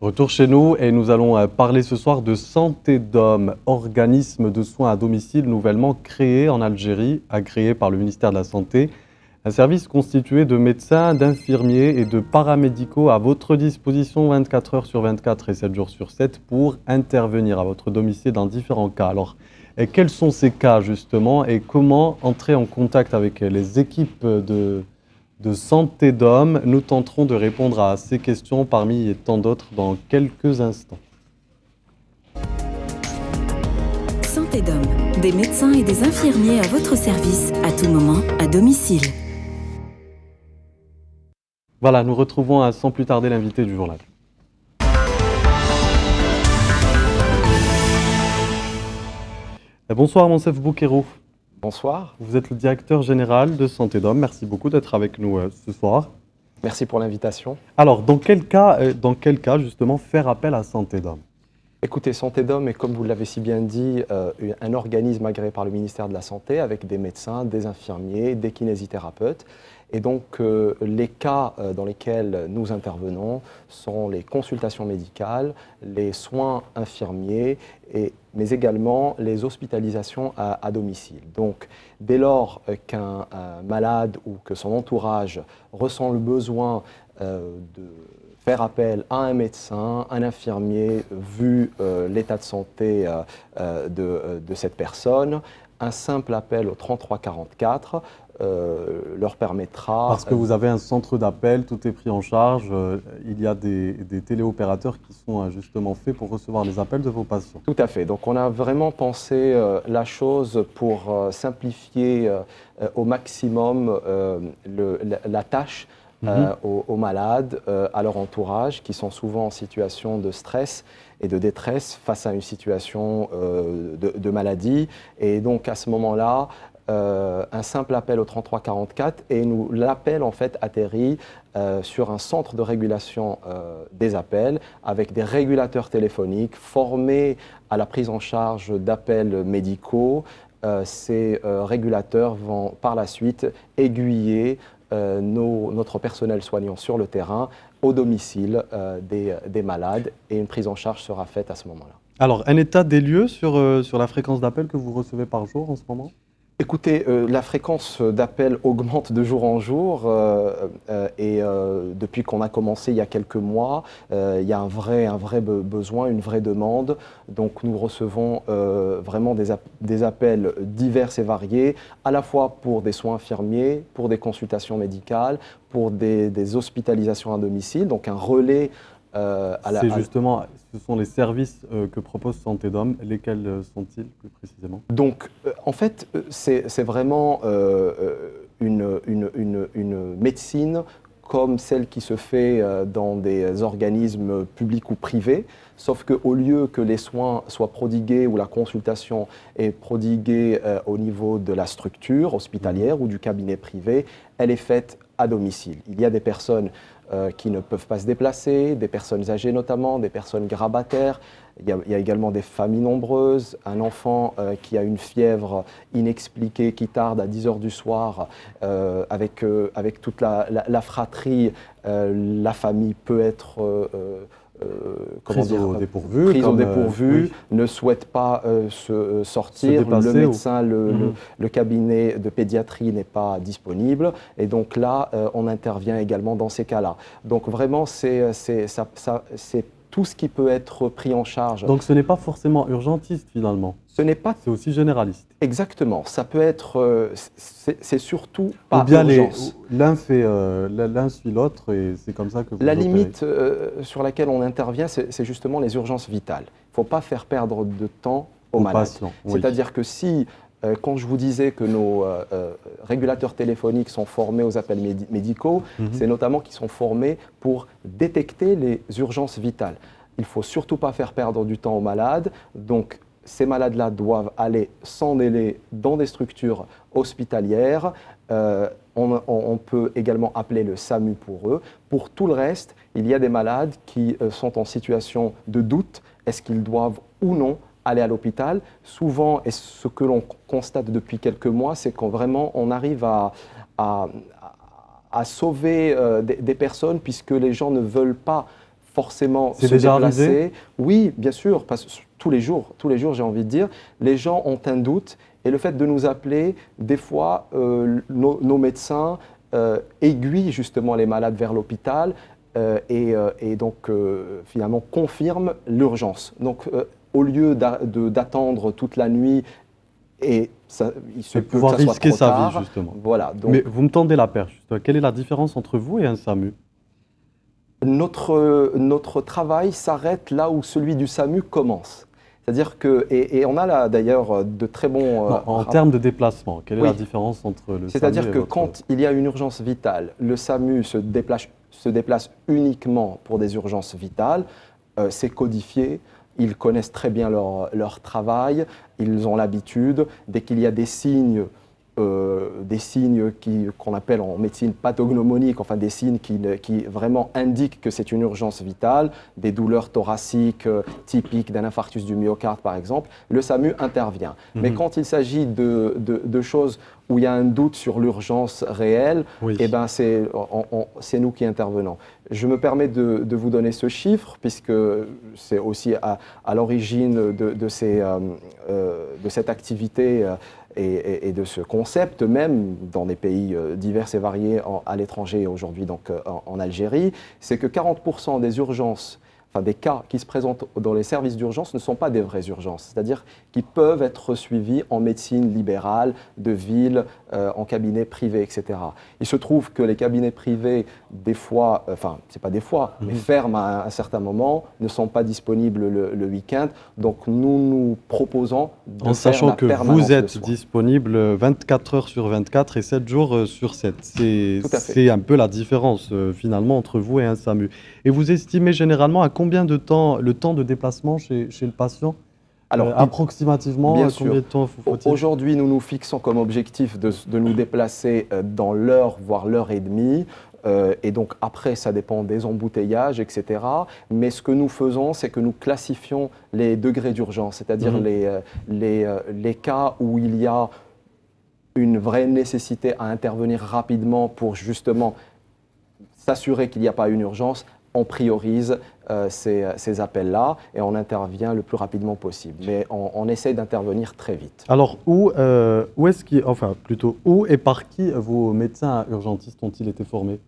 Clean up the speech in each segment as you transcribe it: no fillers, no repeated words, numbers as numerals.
Retour chez nous et nous allons parler ce soir de Santé Dom, organisme de soins à domicile nouvellement créé en Algérie, agréé par le ministère de la Santé. Un service constitué de médecins, d'infirmiers et de paramédicaux à votre disposition 24 heures sur 24 et 7 jours sur 7 pour intervenir à votre domicile dans différents cas. Alors, quels sont ces cas justement et comment entrer en contact avec les équipes de Santé Dom? Nous tenterons de répondre à ces questions parmi tant d'autres dans quelques instants. Santé Dom, des médecins et des infirmiers à votre service, à tout moment, à domicile. Voilà, nous retrouvons sans plus tarder l'invité du journal. Bonsoir Monsef Boukero. Bonsoir. Vous êtes le directeur général de Santé Dom. Merci beaucoup d'être avec nous ce soir. Merci pour l'invitation. Alors, dans quel cas justement faire appel à Santé Dom? Écoutez, Santé Dom est, comme vous l'avez si bien dit, un organisme agréé par le ministère de la Santé avec des médecins, des infirmiers, des kinésithérapeutes. Et donc, les cas dans lesquels nous intervenons sont les consultations médicales, les soins infirmiers, mais également les hospitalisations à domicile. Donc, dès lors qu'un malade ou que son entourage ressent le besoin de faire appel à un médecin, un infirmier, vu l'état de santé de cette personne, un simple appel au 3344 leur permettra... Parce que vous avez un centre d'appel, tout est pris en charge, il y a des téléopérateurs qui sont justement faits pour recevoir les appels de vos patients. Tout à fait, donc on a vraiment pensé la chose pour simplifier au maximum la tâche aux malades, à leur entourage, qui sont souvent en situation de stress et de détresse face à une situation de maladie. Et donc à ce moment-là, un simple appel au 3344 et l'appel en fait atterrit sur un centre de régulation des appels avec des régulateurs téléphoniques formés à la prise en charge d'appels médicaux. Ces régulateurs vont par la suite aiguiller notre personnel soignant sur le terrain, au domicile des malades, et une prise en charge sera faite à ce moment-là. Alors, un état des lieux sur la fréquence d'appel que vous recevez par jour en ce moment? Écoutez, la fréquence d'appel augmente de jour en jour et depuis qu'on a commencé il y a quelques mois, il y a un vrai besoin, une vraie demande. Donc nous recevons vraiment des appels divers et variés, à la fois pour des soins infirmiers, pour des consultations médicales, pour des hospitalisations à domicile, donc un relais. Justement, ce sont les services que propose Santé Dom. Lesquels sont-ils plus précisément? Donc, en fait, c'est vraiment une médecine comme celle qui se fait dans des organismes publics ou privés, sauf qu'au lieu que les soins soient prodigués ou la consultation est prodiguée au niveau de la structure hospitalière ou du cabinet privé, elle est faite à domicile. Il y a des personnes qui ne peuvent pas se déplacer, des personnes âgées notamment, des personnes grabataires. Il y a également des familles nombreuses, un enfant qui a une fièvre inexpliquée qui tarde à 10 h du soir, avec toute la fratrie, la famille peut être prise au dépourvu, oui. ne souhaite pas sortir, le médecin, le cabinet de pédiatrie n'est pas disponible, et donc là, on intervient également dans ces cas-là. Donc vraiment, c'est tout ce qui peut être pris en charge. Donc ce n'est pas forcément urgentiste finalement. Ce n'est pas. C'est aussi généraliste. Exactement. Ça peut être. C'est surtout pas urgence. L'un suit l'autre et c'est comme ça que vous La opérez. limite sur laquelle on intervient, c'est justement les urgences vitales. Il ne faut pas faire perdre de temps aux malades. C'est-à-dire que si, quand je vous disais que nos régulateurs téléphoniques sont formés aux appels médicaux, c'est notamment qu'ils sont formés pour détecter les urgences vitales. Il ne faut surtout pas faire perdre du temps aux malades. Donc, ces malades-là doivent aller sans délai dans des structures hospitalières. On peut également appeler le SAMU pour eux. Pour tout le reste, il y a des malades qui sont en situation de doute. Est-ce qu'ils doivent ou non aller à l'hôpital? Souvent, et ce que l'on constate depuis quelques mois, c'est qu'on vraiment on arrive à sauver des personnes puisque les gens ne veulent pas forcément C'est se déjà déplacer. arrivé? Oui, bien sûr, parce que tous les jours, j'ai envie de dire, les gens ont un doute et le fait de nous appeler, des fois, nos médecins aiguillent justement les malades vers l'hôpital et donc finalement confirment l'urgence. Donc au lieu d'attendre toute la nuit et il se peut que pouvoir ça soit risquer trop sa tard. vie, justement. Voilà, donc Mais vous me tendez la perche. Quelle est la différence entre vous et un SAMU? notre travail s'arrête là où celui du SAMU commence. C'est-à-dire que, et on a là d'ailleurs de très bons Non, en termes de déplacement, quelle est oui. la différence entre le SAMU C'est-à-dire et que votre... quand il y a une urgence vitale, le SAMU se déplace uniquement pour des urgences vitales, c'est codifié, ils connaissent très bien leur travail, ils ont l'habitude, dès qu'il y a des signes qu'on appelle en médecine pathognomoniques, enfin des signes qui vraiment indiquent que c'est une urgence vitale, des douleurs thoraciques typiques d'un infarctus du myocarde par exemple, le SAMU intervient. Mais quand il s'agit de choses où il y a un doute sur l'urgence réelle, Oui. eh ben c'est nous qui intervenons. Je me permets de vous donner ce chiffre, puisque c'est aussi à l'origine de cette activité et de ce concept même dans des pays divers et variés à l'étranger et aujourd'hui donc en Algérie, c'est que 40% des urgences, enfin des cas qui se présentent dans les services d'urgence ne sont pas des vraies urgences, c'est-à-dire qu'ils peuvent être suivis en médecine libérale, de ville, en cabinet privé, etc. Il se trouve que les cabinets privés, des fois, enfin, c'est pas des fois, mais ferment à un certain moment, ne sont pas disponibles le week-end. Donc nous proposons de en faire sachant la que permanence vous de êtes soins. disponible 24 heures sur 24 et 7 jours sur 7. Tout à fait. C'est un peu la différence finalement entre vous et un SAMU. Et vous estimez généralement à combien de temps, le temps de déplacement chez le patient? Alors, approximativement, bien combien sûr. de temps faut-il? Aujourd'hui, nous nous fixons comme objectif de nous déplacer dans l'heure, voire l'heure et demie. Et donc après, ça dépend des embouteillages, etc. Mais ce que nous faisons, c'est que nous classifions les degrés d'urgence, c'est-à-dire les cas où il y a une vraie nécessité à intervenir rapidement pour justement s'assurer qu'il n'y a pas une urgence. On priorise ces appels-là et on intervient le plus rapidement possible. Mais on essaie d'intervenir très vite. Alors, où et par qui vos médecins urgentistes ont-ils été formés?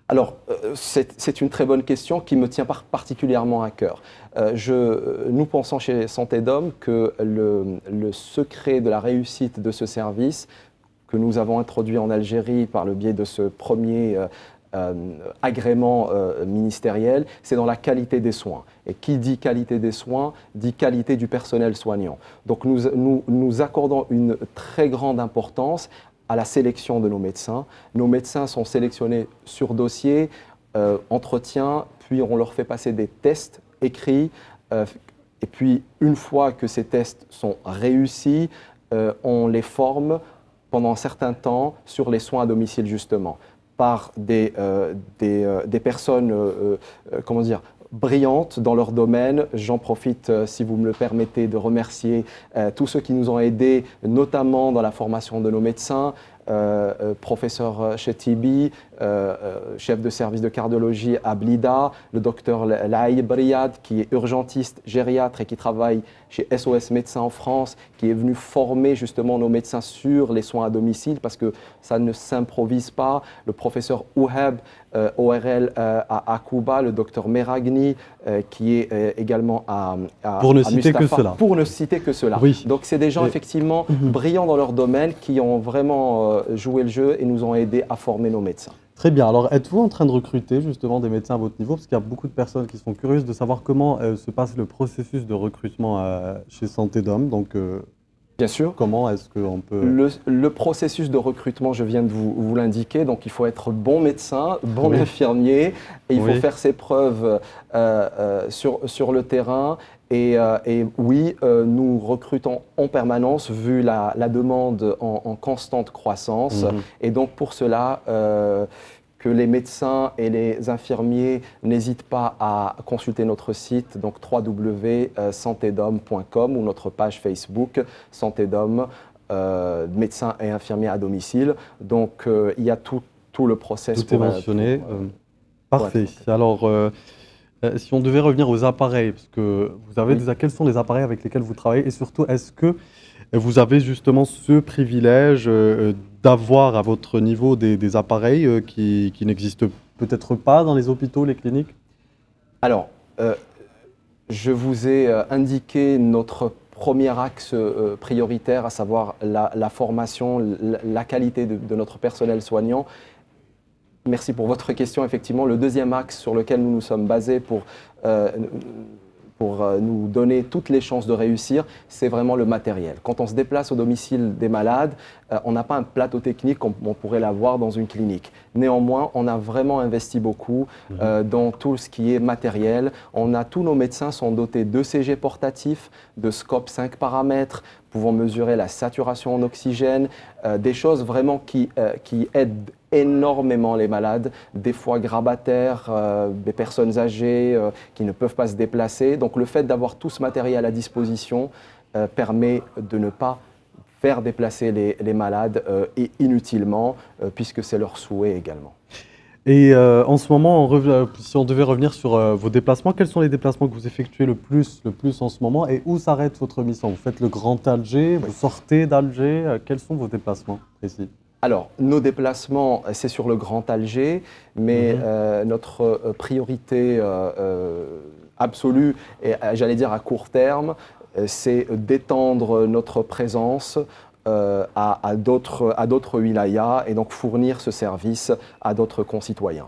Alors, c'est une très bonne question qui me tient particulièrement à cœur. Nous pensons chez Santé Dom que le secret de la réussite de ce service que nous avons introduit en Algérie par le biais de ce premier agrément ministériel, c'est dans la qualité des soins. Et qui dit qualité des soins, dit qualité du personnel soignant. Donc nous accordons une très grande importance à la sélection de nos médecins. Nos médecins sont sélectionnés sur dossier, entretien, puis on leur fait passer des tests écrits. Et puis une fois que ces tests sont réussis, on les forme pendant un certain temps sur les soins à domicile justement, par des personnes, comment dire, brillantes dans leur domaine. J'en profite, si vous me le permettez, de remercier tous ceux qui nous ont aidés, notamment dans la formation de nos médecins. Professeur Chetibi, chef de service de cardiologie à Blida, le docteur Laïb Riyad, qui est urgentiste, gériatre et qui travaille chez SOS Médecins en France, qui est venu former justement nos médecins sur les soins à domicile parce que ça ne s'improvise pas. Le professeur Ouheb, ORL à Cuba, le docteur Meragni, qui est également à Pour ne à citer que Mustapha, cela. Pour ne citer que cela. Oui. Donc c'est des gens Et- effectivement brillants dans leur domaine qui ont vraiment joué le jeu et nous ont aidés à former nos médecins. Très bien. Alors, êtes-vous en train de recruter justement des médecins à votre niveau? Parce qu'il y a beaucoup de personnes qui sont curieuses de savoir comment se passe le processus de recrutement chez Santé Dom. Donc, Bien sûr. comment est-ce qu'on peut... Le processus de recrutement, je viens de vous l'indiquer, donc il faut être bon médecin, bon Oui. infirmier, et il Oui. faut faire ses preuves sur le terrain. Et oui, nous recrutons en permanence, vu la demande en constante croissance. Et donc pour cela, que les médecins et les infirmiers n'hésitent pas à consulter notre site, donc www.santedom.com ou notre page Facebook Santé Dom, médecins et infirmiers à domicile. Donc il y a tout le process. Tout est mentionné. Parfait. Alors, Si on devait revenir aux appareils, parce que vous avez Oui. quels sont les appareils avec lesquels vous travaillez et surtout, est-ce que vous avez justement ce privilège d'avoir à votre niveau des appareils qui n'existent peut-être pas dans les hôpitaux, les cliniques? Alors, je vous ai indiqué notre premier axe prioritaire, à savoir la formation, la qualité de notre personnel soignant. Merci pour votre question. Effectivement, le deuxième axe sur lequel nous nous sommes basés pour nous donner toutes les chances de réussir, c'est vraiment le matériel. Quand on se déplace au domicile des malades, on n'a pas un plateau technique comme on pourrait l'avoir dans une clinique. Néanmoins, on a vraiment investi beaucoup dans tout ce qui est matériel. Tous nos médecins sont dotés d'ECG portatifs, de scopes 5 paramètres, pouvant mesurer la saturation en oxygène, des choses vraiment qui aident énormément les malades, des fois grabataires, des personnes âgées qui ne peuvent pas se déplacer. Donc le fait d'avoir tout ce matériel à disposition permet de ne pas faire déplacer les malades inutilement, puisque c'est leur souhait également. Et en ce moment, si on devait revenir sur vos déplacements, quels sont les déplacements que vous effectuez le plus en ce moment et où s'arrête votre mission? Vous faites le Grand Alger, vous sortez d'Alger, quels sont vos déplacements précis? Alors, nos déplacements, c'est sur le Grand Alger, mais notre priorité absolue, et j'allais dire à court terme, c'est d'étendre notre présence à d'autres wilayas et donc fournir ce service à d'autres concitoyens.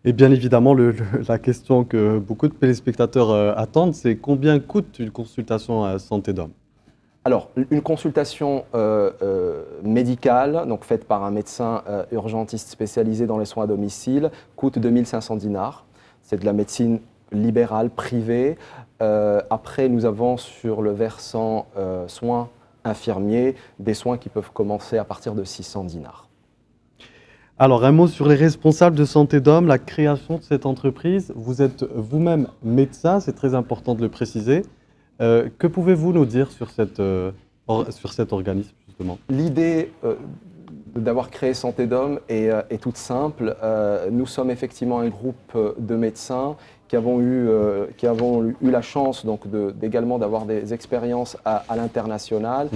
Et bien évidemment, la question que beaucoup de téléspectateurs attendent, c'est combien coûte une consultation à Santé Dom? Alors, une consultation médicale, donc faite par un médecin urgentiste spécialisé dans les soins à domicile, coûte 2500 dinars. C'est de la médecine libérale, privée. Après, nous avons sur le versant soins infirmiers, des soins qui peuvent commencer à partir de 600 dinars. Alors, un mot sur les responsables de Santé Dom, la création de cette entreprise. Vous êtes vous-même médecin, c'est très important de le préciser. Que pouvez-vous nous dire sur cet organisme, justement? L'idée d'avoir créé Santé Dom est toute simple. Nous sommes effectivement un groupe de médecins qui avons eu la chance donc également d'avoir des expériences à l'international.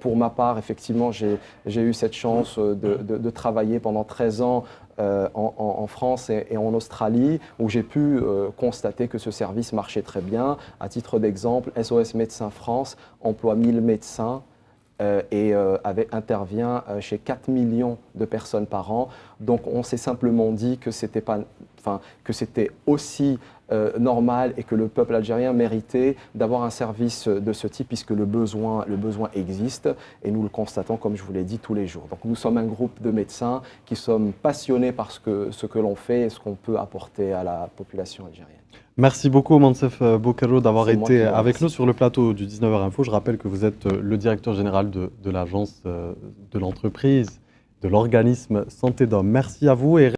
Pour ma part, effectivement, j'ai eu cette chance de travailler pendant 13 ans en France et en Australie, où j'ai pu constater que ce service marchait très bien. À titre d'exemple, SOS Médecins France emploie 1000 médecins et intervient chez 4 millions de personnes par an. Donc on s'est simplement dit que c'était aussi normal et que le peuple algérien méritait d'avoir un service de ce type, puisque le besoin existe et nous le constatons, comme je vous l'ai dit, tous les jours. Donc nous sommes un groupe de médecins qui sommes passionnés par ce que l'on fait et ce qu'on peut apporter à la population algérienne. Merci beaucoup, Mansef Bokarro, d'avoir été avec nous remercie. sur le plateau du 19h Info. Je rappelle que vous êtes le directeur général de l'agence, de l'entreprise, de l'organisme Santé Dom. Merci à vous et